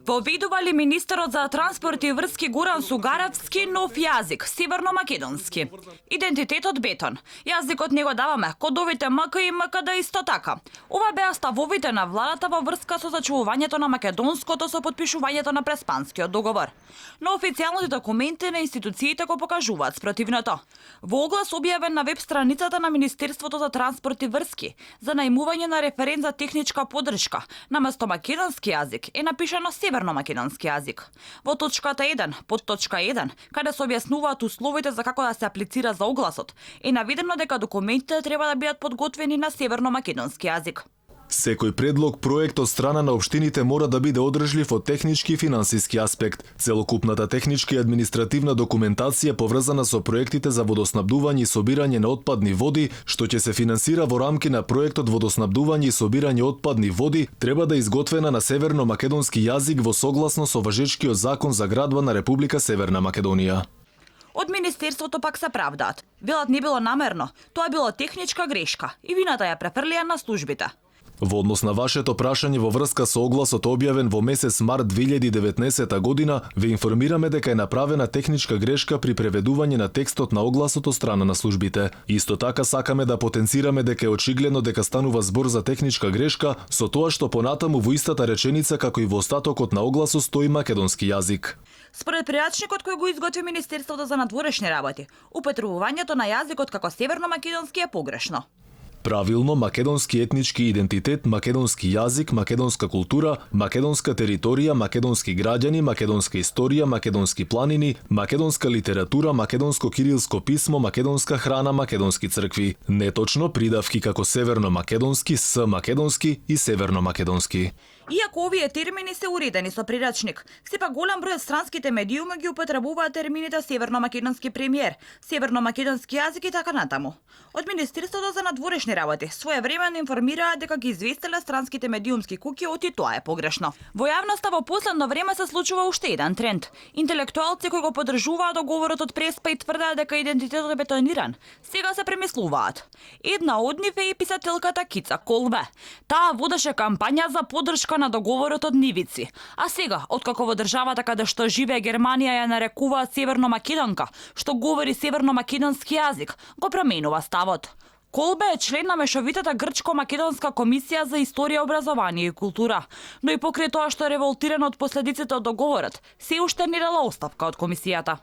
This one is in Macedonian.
Во обидували министерот за транспорт и врски Горан Сугаравски нов јазик, северно-македонски. Идентитетот бетон. Јазикот не го даваме, кодовите МК и МКД исто така. Ова беа ставовите на владата во врска со зачувувањето на македонското со подпишувањето на Преспанскиот договор. Но официјалните документи на институциите го покажуваат спротивното. Во оглас објавен на веб страницата на Министерството за транспорт и врски за најмување на референт за техничка поддршка, наместо македонски јазик е напишано северно-македонски јазик. Во точката 1, под точка 1, каде се објаснуваат условите за како да се аплицира за огласот, е наведено дека документите треба да бидат подготвени на северно-македонски јазик. Секој предлог проект од страна на општините мора да биде одржлив од технички и финансиски аспект. Целокупната техничка и административна документација поврзана со проектите за водоснабдување и собирање на отпадни води, што ќе се финансира во рамки на проектот водоснабдување и собирање отпадни води, треба да е изготвена на северно-македонски јазик во согласно со важечкиот закон за градба на Република Северна Македонија. Од Министерството пак се правдаат. Велат не било намерно, тоа било техничка грешка и вината ја префрлија на службите. Во однос на вашето прашање во врска со огласот објавен во месец март 2019 година, ве информираме дека е направена техничка грешка при преведување на текстот на огласот од страна на службите. Исто така сакаме да потенцираме дека е очигледно дека станува збор за техничка грешка со тоа што понатаму во истата реченица како и во остатокот на огласот стои македонски јазик. Според прирачникот кој го изготви Министерството за надворешни работи, употребувањето на јазикот како северно-македонски е погрешно. Правилно, македонски етнички идентитет, македонски јазик, македонска култура, македонска територија, македонски граѓани, македонска историја, македонски планини, македонска литература, македонско кирилско писмо, македонска храна, македонски цркви. Неточно придавки како северно-македонски, с македонски и северно-македонски. Иако овие термини се уредени со прирачник, сепак голем број од странските медиуми ги употребуваат термините северно-македонски премиер, северно-македонски јазик и така натаму. Од Министерството за надворешни работи своевремено информираа дека ги известиле странските медиумски куќи оти тоа е погрешно. Во јавноста во последно време се случува уште еден тренд. Интелектуалци кои го поддржуваат договорот од Преспа и тврдеа дека идентитетот е бетониран, сега се премислуваат. Една од нив е и писателката Кица Колбе. Таа водеше кампања за поддршка на договорот од Нивици. А сега, откако во државата каде што живее Германија ја нарекуваат северно-македонка, што говори северно-македонски јазик, го променува ставот. Колбе е член на мешовитата грчко-македонска комисија за историја, образование и култура, но и покрај тоа што е револтиран од последиците од договорот, се уште не дала оставка од комисијата.